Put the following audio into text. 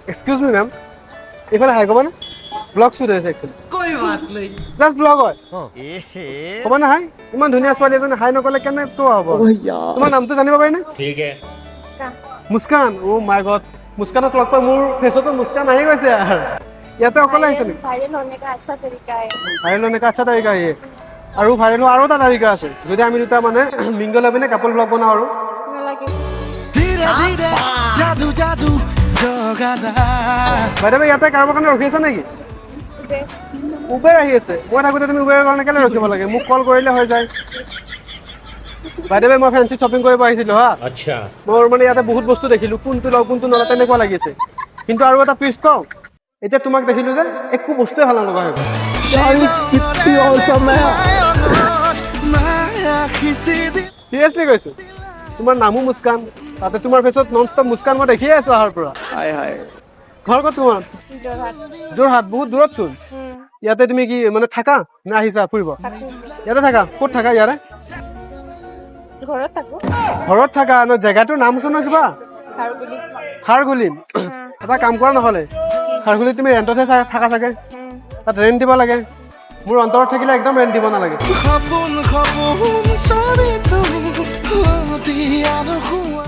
excuse মি ma'am এখানে হাই কবা না ব্লগ শ্বুট হৈছে একচুৱেলি कोई बात नहीं জাষ্ট ব্লগ হয় কবা না হাই ইমান ধুনীয়া ছোৱালী এজনী হাই নকলে কেনেকৈ হ'ব তোমাৰ নামটো জানিব পাৰিনে ठीक है মুস্কান অ' মাই গড মুস্কানক লগ পাই মোৰ ফেচতো মুস্কান আহি গৈছে আৰু ইয়াতে অকলে আহিছে নেকি वायरल होने का अच्छा तरीका है ভাইৰেল होने का अच्छा तरीका है ये আৰু ভাইৰেল হোৱাৰ আৰু এটা তাৰিকা আছে যদি আমি দুটা মানে মিংগল হৈ পিনে কাপল ব্লগ বনাওঁ আৰু नालागे धीरे धीरे जादू जादू जगादा বাইদেউ ইয়াতে কাৰোবাৰ কাৰণে ৰখি আছে নেকি उबे উবেৰ আহি আছে মই থাকোঁতে তুমি উবেৰৰ কাৰণে কেলৈ ৰখিব লাগে মোক কল কৰিলে হৈ যায় বাইদেউ মই ফেঞ্চিত শ্বপিং কৰিব আহিছিলোঁ হা अच्छा মোৰ মানে ইয়াতে বহুত বস্তু দেখিলোঁ কোনটো লওঁ কোনটো নলওঁ তেনেকুৱা লাগিছে কিন্তু আৰু এটা পিচ কওঁ এতিয়া তোমাক দেখিলোঁ যে একো বস্তুৱে ভাল নলগা হৈ গ'ল कितनी औसम है माया खिसी दी চিৰিয়াছলি কৈছোঁ তোমাৰ নামো মুস্কান তাতে তোমাৰ ফেচত নন ষ্টপ মুস্কান মই দেখিয়ে আছোঁ আহাৰ পৰা हाय हाय ঘৰ ক'ত তোমাৰ जोरहाट যোৰহাট বহুত দূৰত চোন ইয়াতে তুমি কি মানে থাকা নে আহিছা ফুৰিব ইয়াতে থাকা ক'ত থাকা ইয়াৰে ঘৰত থাকো ঘৰত থাকা ন জেগাটোৰ নাম আছে ন কিবা খাৰগুলি খাৰগুলি এটা কাম কৰা নহ'লে খাৰগুলি তুমি ৰেণ্টতহে থাকা চাগে তাত ৰেণ্ট দিব লাগে মোৰ অন্তৰত থাকিলে একদম ৰেণ্ট দিব নালাগে खबून खबून सारी तुम होती याद हुआ